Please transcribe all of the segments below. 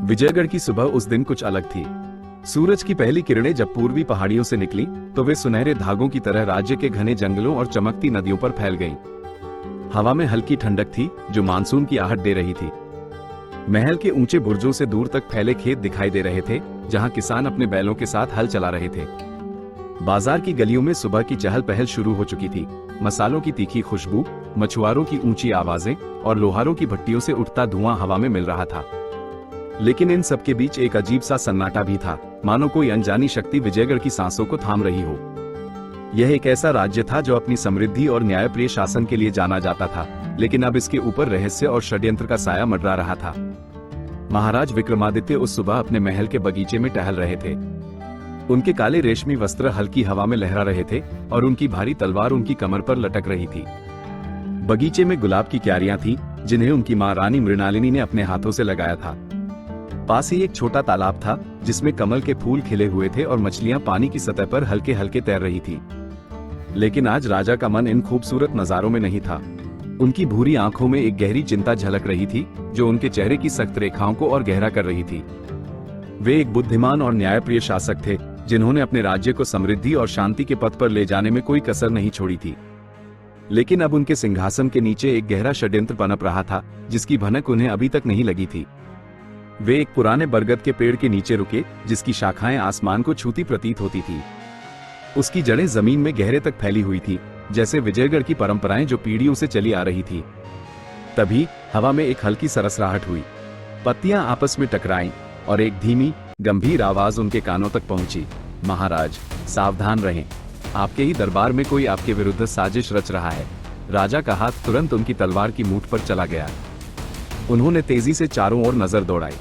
विजयगढ़ की सुबह उस दिन कुछ अलग थी। सूरज की पहली किरणें जब पूर्वी पहाड़ियों से निकली तो वे सुनहरे धागों की तरह राज्य के घने जंगलों और चमकती नदियों पर फैल गईं। हवा में हल्की ठंडक थी जो मानसून की आहट दे रही थी। महल के ऊंचे बुर्जों से दूर तक फैले खेत दिखाई दे रहे थे, जहां किसान अपने बैलों के साथ हल चला रहे थे। बाजार की गलियों में सुबह की चहल पहल शुरू हो चुकी थी। मसालों की तीखी खुशबू, मछुआरों की ऊंची आवाजें और लोहारों की भट्टियों से उठता धुआं हवा में मिल रहा था। लेकिन इन सब के बीच एक अजीब सा सन्नाटा भी था, मानो कोई अनजानी शक्ति विजयगढ़ की सांसों को थाम रही हो। यह एक ऐसा राज्य था जो अपनी समृद्धि और न्यायप्रिय शासन के लिए जाना जाता था, लेकिन अब इसके ऊपर रहस्य और षड्यंत्र का साया मंडरा रहा था। महाराज विक्रमादित्य उस सुबह अपने महल के बगीचे में टहल रहे थे। उनके काले रेशमी वस्त्र हल्की हवा में लहरा रहे थे और उनकी भारी तलवार उनकी कमर पर लटक रही थी। बगीचे में गुलाब की क्यारियां थीं, जिन्हें उनकी मां रानी मृणालिनी ने अपने हाथों से लगाया था। पास ही एक छोटा तालाब था जिसमें कमल के फूल खिले हुए थे और मछलियां पानी की सतह पर हल्के हल्के तैर रही थी। लेकिन आज राजा का मन इन खूबसूरत नजारों में नहीं था। उनकी भूरी आंखों में एक गहरी चिंता झलक रही थी जो उनके चेहरे की सख्त रेखाओं को और गहरा कर रही थी। वे एक बुद्धिमान और न्यायप्रिय शासक थे जिन्होंने अपने राज्य को समृद्धि और शांति के पथ पर ले जाने में कोई कसर नहीं छोड़ी थी। लेकिन अब उनके सिंहासन के नीचे एक गहरा षड्यंत्र पनप रहा था जिसकी भनक उन्हें अभी तक नहीं लगी थी। वे एक पुराने बरगद के पेड़ के नीचे रुके, जिसकी शाखाएं आसमान को छूती प्रतीत होती थी। उसकी जड़ें जमीन में गहरे तक फैली हुई थी, जैसे विजयगढ़ की परंपराएं जो पीढ़ियों से चली आ रही थी। तभी हवा में एक हल्की सरसराहट हुई, पत्तियां आपस में टकराईं और एक धीमी गंभीर आवाज उनके कानों तक पहुंची। महाराज, सावधान रहें, आपके ही दरबार में कोई आपके विरुद्ध साजिश रच रहा है। राजा का हाथ तुरंत उनकी तलवार की मूठ पर चला गया। उन्होंने तेजी से चारों ओर नजर दौड़ाई।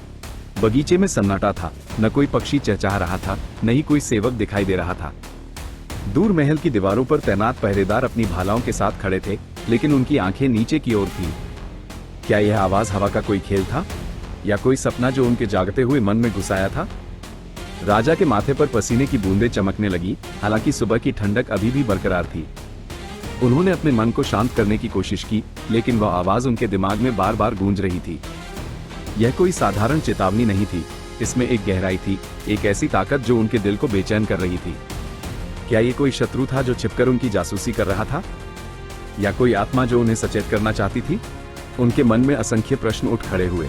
बगीचे में सन्नाटा था, न कोई पक्षी चहचहा रहा था, न ही कोई सेवक दिखाई दे रहा था। दूर महल की दीवारों पर तैनात पहरेदार अपनी भालाओं के साथ खड़े थे, लेकिन उनकी आंखें नीचे की ओर थीं। क्या यह आवाज हवा का कोई खेल था या कोई सपना जो उनके जागते हुए मन में घुसाया था? राजा के माथे पर पसीने की बूंदें चमकने लगी, हालांकि सुबह की ठंडक अभी भी बरकरार थी। उन्होंने अपने मन को शांत करने की कोशिश की, लेकिन वह आवाज उनके दिमाग में बार बार गूंज रही थी। यह कोई साधारण चेतावनी नहीं थी, इसमें एक गहराई थी, एक ऐसी ताकत जो उनके दिल को बेचैन कर रही थी। क्या ये कोई शत्रु था जो छिपकर उनकी जासूसी कर रहा था, या कोई आत्मा जो उन्हें सचेत करना चाहती थी? उनके मन में असंख्य प्रश्न उठ खड़े हुए।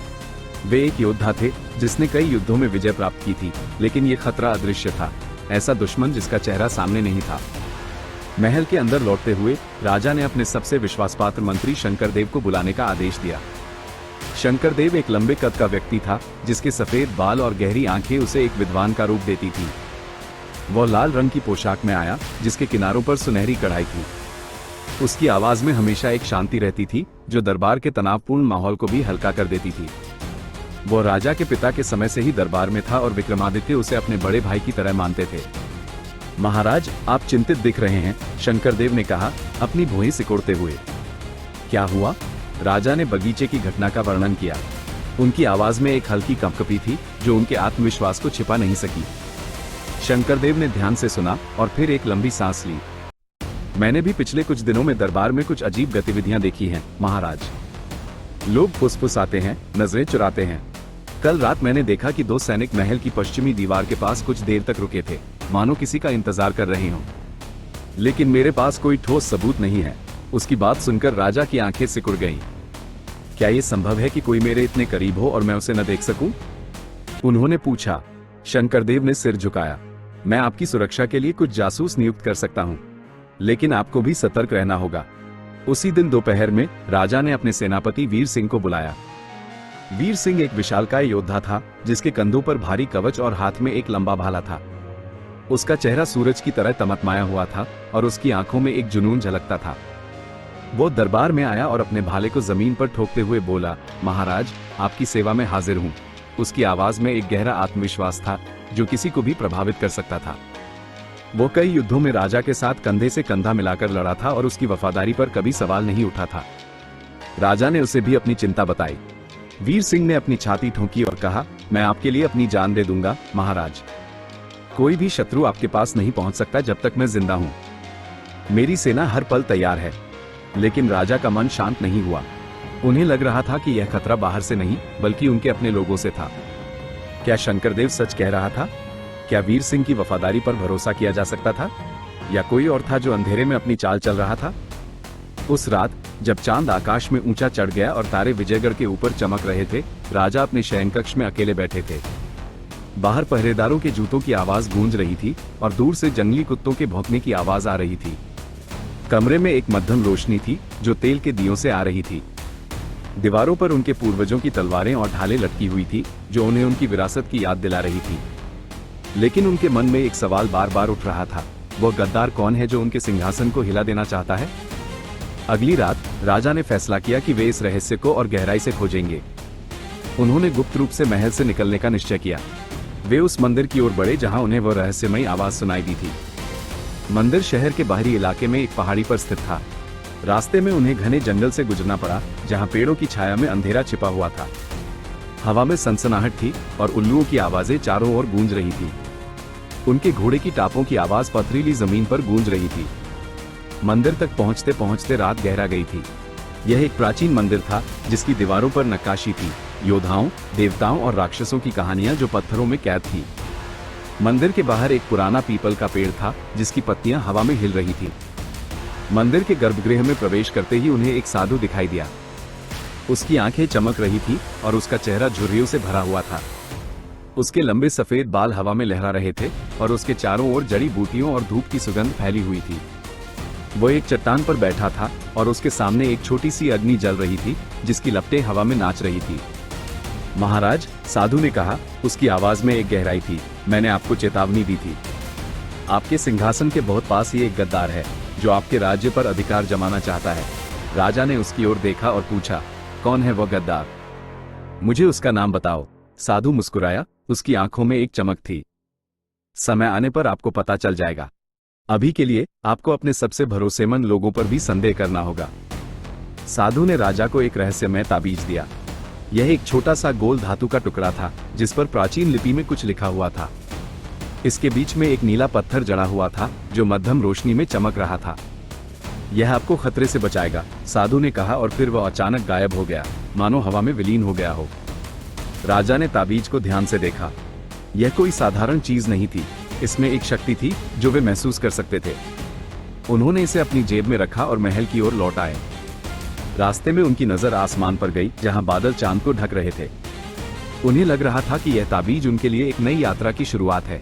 वे एक योद्धा थे जिसने कई युद्धों में विजय प्राप्त की थी, लेकिन ये खतरा अदृश्य था, ऐसा दुश्मन जिसका चेहरा सामने नहीं था। महल के अंदर लौटते हुए राजा ने अपने सबसे विश्वासपात्र मंत्री शंकरदेव को बुलाने का आदेश दिया। शंकरदेव एक लंबे कद का व्यक्ति था, जिसके सफेद बाल और गहरी आंखें उसे एक विद्वान का रूप देती थी। वह लाल रंग की पोशाक में आया, जिसके किनारों पर सुनहरी कढ़ाई थी। उसकी आवाज में हमेशा एक शांति रहती थी जो दरबार के तनावपूर्ण माहौल को भी हल्का कर देती थी। वो राजा के पिता के समय से ही दरबार में था और विक्रमादित्य उसे अपने बड़े भाई की तरह मानते थे। महाराज, आप चिंतित दिख रहे हैं, शंकरदेव ने कहा, अपनी भुएं सिकोड़ते हुए। क्या हुआ? राजा ने बगीचे की घटना का वर्णन किया। उनकी आवाज में एक हल्की कंपकपी थी जो उनके आत्मविश्वास को छिपा नहीं सकी। शंकरदेव ने ध्यान से सुना और फिर एक लंबी सांस ली। मैंने भी पिछले कुछ दिनों में दरबार में कुछ अजीब गतिविधियां देखी हैं, महाराज। लोग फुसफुसाते हैं, नजरें चुराते हैं। कल रात मैंने देखा कि 2 सैनिक महल की पश्चिमी दीवार के पास कुछ देर तक रुके थे, मानो किसी का इंतजार कर रहे हों। लेकिन मेरे पास कोई ठोस सबूत नहीं है। उसकी बात सुनकर राजा की आंखें सिकुड़ गईं। क्या यह संभव है कि कोई मेरे इतने करीब हो और मैं उसे न देख सकूं? उन्होंने पूछा। शंकरदेव ने सिर झुकाया। मैं आपकी सुरक्षा के लिए कुछ जासूस नियुक्त कर सकता हूं, लेकिन आपको भी सतर्क रहना होगा। उसी दिन दोपहर में राजा ने अपने सेनापति वीर सिंह को बुलाया। वीर सिंह एक विशालकाय योद्धा था, जिसके कंधों पर भारी कवच और हाथ में एक लंबा भाला था। उसका चेहरा सूरज की तरह तमतमाया हुआ था और उसकी आंखों में एक जुनून झलकता था। वो दरबार में आया और अपने भाले को जमीन पर ठोकते हुए बोला, महाराज, आपकी सेवा में हाजिर हूं। उसकी आवाज में एक गहरा आत्मविश्वास था जो किसी को भी प्रभावित कर सकता था। वो कई युद्धों में राजा के साथ कंधे से कंधा मिलाकर लड़ा था और उसकी वफादारी पर कभी सवाल नहीं उठा था। राजा ने उसे भी अपनी चिंता बताई। वीर सिंह ने अपनी छाती ठोंकी और कहा, मैं आपके लिए अपनी जान दे दूंगा, महाराज। कोई भी शत्रु आपके पास नहीं पहुंच सकता जब तक मैं जिंदा हूं। मेरी सेना हर पल तैयार है। लेकिन राजा का मन शांत नहीं हुआ। उन्हें लग रहा था कि यह खतरा बाहर से नहीं, बल्कि उनके अपने लोगों से था। क्या शंकरदेव सच कह रहा था? क्या वीर सिंह की वफादारी पर भरोसा किया जा सकता था, या कोई और था जो अंधेरे में अपनी चाल चल रहा था? उस रात जब चांद आकाश में ऊंचा चढ़ गया और तारे विजयगढ़ के ऊपर चमक रहे थे, राजा अपने शयन कक्ष में अकेले बैठे थे। बाहर पहरेदारों के जूतों की आवाज गूंज रही थी और दूर से जंगली कुत्तों के भौंकने की आवाज आ रही थी। कमरे में एक मध्यम रोशनी थी जो तेल के दियों से आ रही थी। दीवारों पर उनके पूर्वजों की तलवारें और ढालें लटकी हुई थी जो उन्हें उनकी विरासत की याद दिला रही थी। लेकिन उनके मन में एक सवाल बार बार उठ रहा था, वह गद्दार कौन है जो उनके सिंहासन को हिला देना चाहता है? अगली रात राजा ने फैसला किया कि वे इस रहस्य को और गहराई से खोजेंगे। उन्होंने गुप्त रूप से महल से निकलने का निश्चय किया। वे उस मंदिर की ओर बढ़े जहां उन्हें वह रहस्यमयी आवाज सुनाई दी थी। मंदिर शहर के बाहरी इलाके में एक पहाड़ी पर स्थित था। रास्ते में उन्हें घने जंगल से गुजरना पड़ा जहां पेड़ों की छाया में अंधेरा छिपा हुआ था। हवा में सनसनाहट थी और उल्लुओं की आवाजें चारों ओर गूंज रही थी। उनके घोड़े की टापों की आवाज पथरीली जमीन पर गूंज रही थी। मंदिर तक पहुंचते पहुंचते रात गहरा गई थी। यह एक प्राचीन मंदिर था जिसकी दीवारों पर नक्काशी थी, योद्धाओं, देवताओं और राक्षसों की कहानियां जो पत्थरों में कैद थी। मंदिर के बाहर एक पुराना पीपल का पेड़ था जिसकी पत्तियां हवा में हिल रही थी। मंदिर के गर्भगृह में प्रवेश करते ही उन्हें एक साधु दिखाई दिया। उसकी आंखें चमक रही थी और उसका चेहरा झुर्रियों से भरा हुआ था। उसके लंबे सफेद बाल हवा में लहरा रहे थे और उसके चारों ओर जड़ी बूटियों और धूप की सुगंध फैली हुई थी। वो एक चट्टान पर बैठा था और उसके सामने एक छोटी सी अग्नि जल रही थी जिसकी लपटें हवा में नाच रही थी। महाराज, साधु ने कहा, उसकी आवाज में एक गहराई थी। मैंने आपको चेतावनी दी थी। आपके सिंहासन के बहुत पास ही एक गद्दार है जो आपके राज्य पर अधिकार जमाना चाहता है। राजा ने उसकी ओर देखा और पूछा, कौन है वह गद्दार? मुझे उसका नाम बताओ। साधु मुस्कुराया, उसकी आंखों में एक चमक थी। समय आने पर आपको पता चल जाएगा। अभी के लिए आपको अपने सबसे भरोसेमंद लोगों पर भी संदेह करना होगा। साधु ने राजा को एक रहस्यमय ताबीज दिया। यह एक छोटा सा गोल धातु का टुकड़ा था जिस पर प्राचीन लिपि में कुछ लिखा हुआ था। इसके बीच में एक नीला पत्थर जड़ा हुआ था जो मध्यम रोशनी में चमक रहा था। यह आपको खतरे से बचाएगा, साधु ने कहा, और फिर वह अचानक गायब हो गया, मानो हवा में विलीन हो गया हो। राजा ने ताबीज को ध्यान से देखा। यह कोई साधारण चीज नहीं थी, इसमें एक शक्ति थी जो वे महसूस कर सकते थे। उन्होंने इसे अपनी जेब में रखा और महल की ओर लौट आए। रास्ते में उनकी नजर आसमान पर गई जहां बादल चांद को ढक रहे थे। उन्हें लग रहा था कि यह ताबीज उनके लिए एक नई यात्रा की शुरुआत है।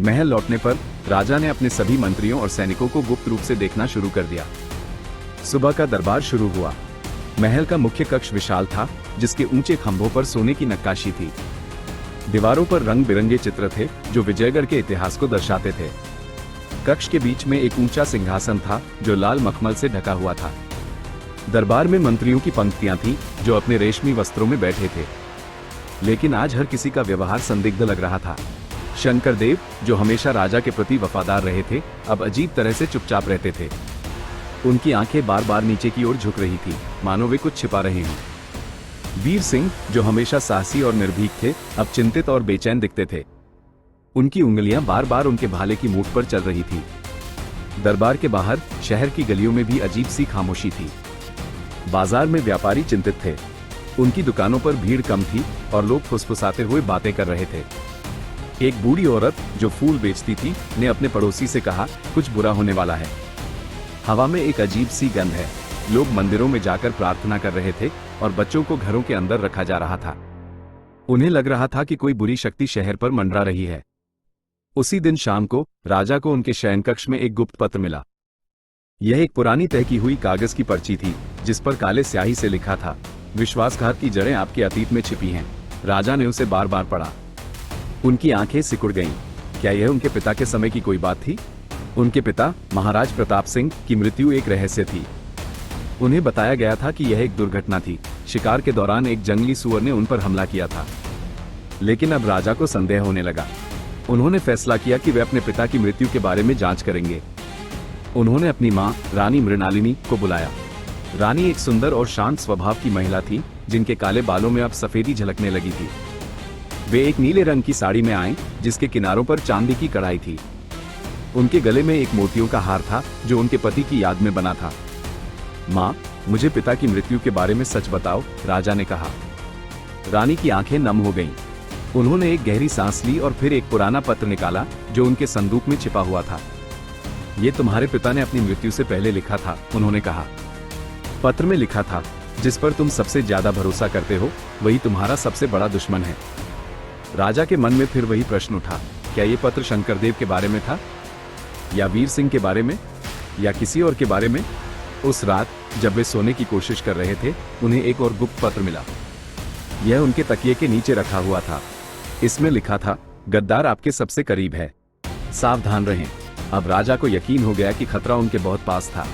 महल लौटने पर राजा ने अपने सभी मंत्रियों और सैनिकों को गुप्त रूप से देखना शुरू कर दिया। सुबह का दरबार शुरू हुआ। महल का मुख्य कक्ष विशाल था जिसके ऊंचे खंभों पर सोने की नक्काशी थी। दीवारों पर रंग बिरंगे चित्र थे जो विजयगढ़ के इतिहास को दर्शाते थे। कक्ष के बीच में एक ऊंचा सिंहासन था जो लाल मखमल से ढका हुआ था। दरबार में मंत्रियों की पंक्तियां थीं जो अपने रेशमी वस्त्रों में बैठे थे। लेकिन आज हर किसी का व्यवहार संदिग्ध लग रहा था। शंकरदेव, जो हमेशा राजा के प्रति वफादार रहे थे, अब अजीब तरह से चुपचाप रहते थे। उनकी आंखें बार बार नीचे की ओर झुक रही थी, मानो वे कुछ छिपा रहे हों। वीर सिंह, जो हमेशा साहसी और निर्भीक थे, अब चिंतित और बेचैन दिखते थे। उनकी उंगलियां बार बार उनके भाले की मूठ पर चल रही थी। दरबार के बाहर शहर की गलियों में भी अजीब सी खामोशी थी। बाजार में व्यापारी चिंतित थे। उनकी दुकानों पर भीड़ कम थी और लोग फुसफुसाते हुए बातें कर रहे थे। एक बूढ़ी औरत जो फूल बेचती थी ने अपने पड़ोसी से कहा, कुछ बुरा होने वाला है। हवा में एक अजीब सी गंध है। लोग मंदिरों में जाकर प्रार्थना कर रहे थे और बच्चों को घरों के अंदर रखा जा रहा था। उन्हें लग रहा था कि कोई बुरी शक्ति शहर पर मंडरा रही है। उसी दिन शाम को राजा को उनके शयन कक्ष में एक गुप्त पत्र मिला। यह एक पुरानी तह की हुई कागज की पर्ची थी जिस पर काले स्याही से लिखा था, विश्वासघात की जड़ें आपके अतीत में छिपी हैं। राजा ने उसे बार बार पढ़ा। उनकी आंखें सिकुड़ गईं। क्या यह उनके पिता के समय की कोई बात थी? उनके पिता महाराज प्रताप सिंह की मृत्यु एक रहस्य थी। उन्हें बताया गया था कि यह एक दुर्घटना थी। शिकार के दौरान एक जंगली सुअर ने उन पर हमला किया था। लेकिन अब राजा को संदेह होने लगा। उन्होंने फैसला किया कि वे अपने पिता की मृत्यु के बारे में जांच करेंगे। उन्होंने अपनी मां रानी मृणालिनी को बुलाया। रानी एक सुंदर और शांत स्वभाव की महिला थी जिनके काले बालों में अब सफेदी झलकने लगी थी। वे एक नीले रंग की साड़ी में आए जिसके किनारों पर चांदी की कढ़ाई थी। उनके गले में एक मोतियों का हार था जो उनके पति की याद में बना था। मां, मुझे पिता की मृत्यु के बारे में सच बताओ, राजा ने कहा। रानी की आंखें नम हो गईं। उन्होंने एक गहरी सांस ली और फिर एक पुराना पत्र निकाला जो उनके संदूक में छिपा हुआ था। ये तुम्हारे पिता ने अपनी मृत्यु से पहले लिखा था, उन्होंने कहा। पत्र में लिखा था, जिस पर तुम सबसे ज्यादा भरोसा करते हो वही तुम्हारा सबसे बड़ा दुश्मन है। राजा के मन में फिर वही प्रश्न उठा, क्या ये पत्र शंकरदेव के बारे में था, या वीर सिंह के बारे में, या किसी और के बारे में? उस रात जब वे सोने की कोशिश कर रहे थे, उन्हें एक और गुप्त पत्र मिला। यह उनके तकिए के नीचे रखा हुआ था। इसमें लिखा था, गद्दार आपके सबसे करीब है, सावधान रहें। अब राजा को यकीन हो गया कि खतरा उनके बहुत पास था।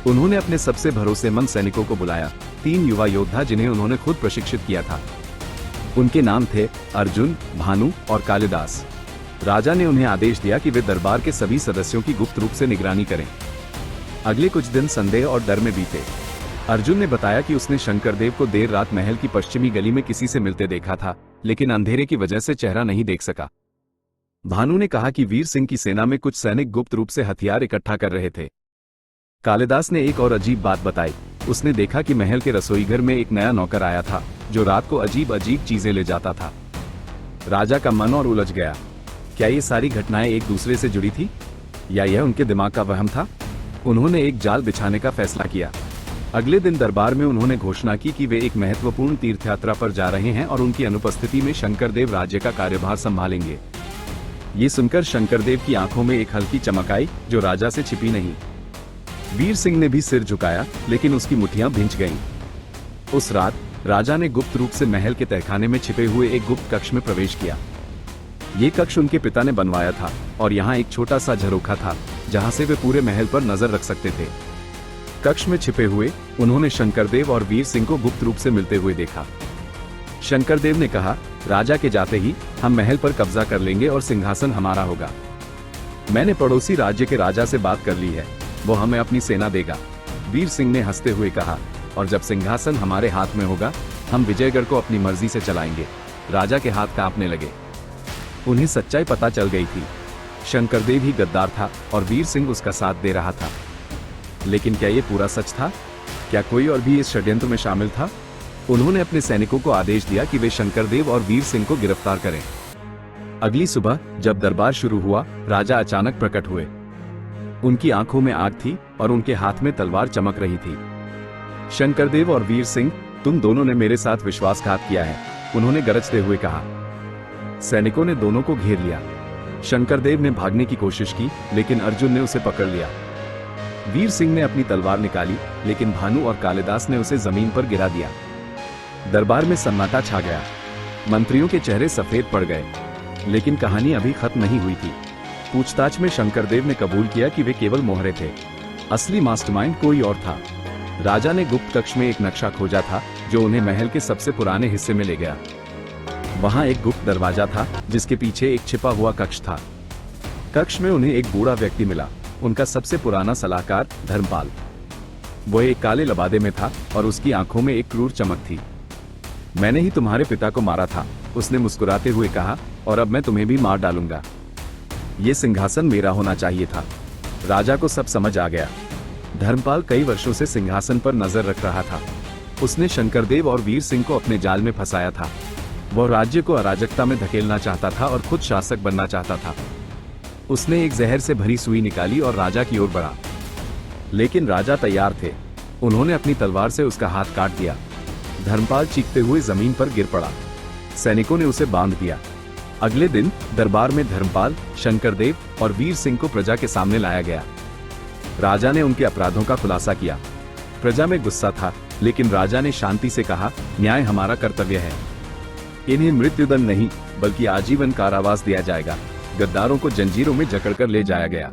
उन्होंने अपने सबसे भरोसेमंद सैनिकों को बुलाया, 3 युवा योद्धा जिन्हें उन्होंने खुद प्रशिक्षित किया था। उनके नाम थे अर्जुन, भानु और कालिदास। राजा ने उन्हें आदेश दिया कि वे दरबार के सभी सदस्यों की गुप्त रूप से निगरानी करें। अगले कुछ दिन संदेह और डर में बीते। अर्जुन ने बताया कि उसने शंकरदेव को देर रात महल की पश्चिमी गली में किसी से मिलते देखा था, लेकिन अंधेरे की वजह से चेहरा नहीं देख सका। भानु ने कहा कि वीर सिंह की सेना में कुछ सैनिक गुप्त रूप से हथियार इकट्ठा कर रहे थे। कालिदास ने एक और अजीब बात बताई। उसने देखा कि महल के रसोईघर में एक नया नौकर आया था जो रात को अजीब अजीब चीजें ले जाता था। राजा का मन और उलझ गया। क्या ये सारी घटनाएं एक दूसरे से जुड़ी थी, या यह उनके दिमाग का वहम था? उन्होंने एक जाल बिछाने का फैसला किया। अगले दिन दरबार में उन्होंने घोषणा की कि वे एक महत्वपूर्ण तीर्थयात्रा पर जा रहे हैं और उनकी अनुपस्थिति में शंकरदेव राज्य का कार्यभार संभालेंगे। ये सुनकर शंकरदेव की आंखों में एक हल्की चमक आई जो राजा से छिपी नहीं। वीर सिंह ने भी सिर झुकाया, लेकिन उसकी मुट्ठियां भींच गईं। उस रात राजा ने गुप्त रूप से महल के तहखाने में छिपे हुए एक गुप्त कक्ष में प्रवेश किया। ये कक्ष उनके पिता ने बनवाया था और यहाँ एक छोटा सा झरोखा था जहाँ से वे पूरे महल पर नजर रख सकते थे। कक्ष में छिपे हुए उन्होंने शंकरदेव और वीर सिंह को गुप्त रूप से मिलते हुए देखा। शंकरदेव ने कहा, राजा के जाते ही हम महल पर कब्जा कर लेंगे और सिंहासन हमारा होगा। मैंने पड़ोसी राज्य के राजा से बात कर ली है, वो हमें अपनी सेना देगा। वीर सिंह ने हंसते हुए कहा, और जब सिंहासन हमारे हाथ में होगा हम विजयगढ़ को अपनी मर्जी से चलाएंगे। राजा के हाथ कांपने लगे। उन्हें सच्चाई पता चल गई थी। शंकरदेव ही गद्दार था और वीर सिंह उसका साथ दे रहा था। लेकिन क्या ये पूरा सच था? क्या कोई और भी इस षड्यंत्र में शामिल था? उन्होंने अपने सैनिकों को आदेश दिया कि वे शंकरदेव और वीर सिंह को गिरफ्तार करें। अगली सुबह जब दरबार शुरू हुआ, राजा अचानक प्रकट हुए। उनकी आंखों में आग थी और उनके हाथ में तलवार चमक रही थी। शंकरदेव और वीर सिंह, तुम दोनों ने मेरे साथ विश्वासघात किया है, उन्होंने गरजते हुए कहा। सैनिकों ने दोनों को घेर लिया। शंकरदेव ने भागने की कोशिश की, लेकिन अर्जुन ने उसे पकड़ लिया। वीर सिंह ने अपनी तलवार निकाली, लेकिन भानु और कालिदास ने उसे जमीन पर गिरा दिया। दरबार में सन्नाटा छा गया। मंत्रियों के चेहरे सफेद पड़ गए। लेकिन कहानी अभी खत्म नहीं हुई थी। पूछताछ में शंकरदेव ने कबूल किया कि वे केवल मोहरे थे। असली मास्टरमाइंड कोई और था। राजा ने गुप्त कक्ष में एक नक्शा खोजा था जो उन्हें महल के सबसे पुराने हिस्से में ले गया। वहां एक गुप्त दरवाजा था जिसके पीछे एक छिपा हुआ कक्ष था। कक्ष में उन्हें एक बूढ़ा व्यक्ति मिला, उनका सबसे पुराना सलाहकार धर्मपाल। वो एक काले लबादे में था और उसकी आंखों में एक क्रूर चमक थी। मैंने ही तुम्हारे पिता को मारा था, उसने मुस्कुराते हुए कहा, और अब मैं तुम्हें भी मार डालूंगा। ये सिंहासन मेरा होना चाहिए था। राजा को सब समझ आ गया। धर्मपाल कई वर्षों से सिंहासन पर नजर रख रहा था। उसने शंकरदेव और वीर सिंह को अपने जाल में फंसाया था। वह राज्य को अराजकता में धकेलना चाहता था और खुद शासक बनना चाहता था। उसने एक जहर से भरी सुई निकाली और राजा की ओर बढ़ा। लेकिन राजा तैयार थे। उन्होंने अपनी तलवार से उसका हाथ काट दिया। धर्मपाल चीखते हुए जमीन पर गिर पड़ा। सैनिकों ने उसे बांध दिया। अगले दिन दरबार में धर्मपाल, शंकरदेव और वीर सिंह को प्रजा के सामने लाया गया। राजा ने उनके अपराधों का खुलासा किया। प्रजा में गुस्सा था, लेकिन राजा ने शांति से कहा, न्याय हमारा कर्तव्य है। इन्हें मृत्युदंड नहीं बल्कि आजीवन कारावास दिया जाएगा। गद्दारों को जंजीरों में जकड़कर ले जाया गया।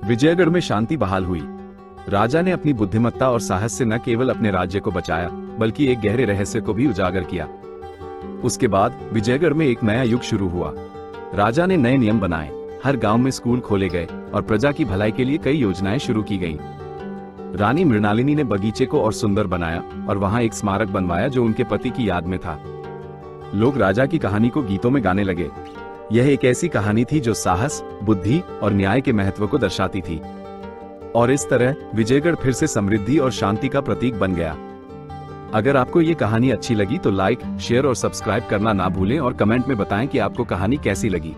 विजयगढ़ में शांति बहाल हुई। राजा ने अपनी बुद्धिमत्ता और साहस से न केवल अपने राज्य को बचाया बल्कि एक गहरे रहस्य को भी उजागर किया। उसके बाद विजयगढ़ में एक नया युग शुरू हुआ। राजा ने नए नियम बनाए, हर गांव में स्कूल खोले गए और प्रजा की भलाई के लिए कई योजनाएं शुरू की गईं। रानी मृणालिनी ने बगीचे को और सुंदर बनाया और वहां एक स्मारक बनवाया जो उनके पति की याद में था। लोग राजा की कहानी को गीतों में गाने लगे। यह एक ऐसी कहानी थी जो साहस, बुद्धि और न्याय के महत्व को दर्शाती थी। और इस तरह विजयगढ़ फिर से समृद्धि और शांति का प्रतीक बन गया। अगर आपको ये कहानी अच्छी लगी तो लाइक, शेयर और सब्सक्राइब करना ना भूलें और कमेंट में बताएं कि आपको कहानी कैसी लगी।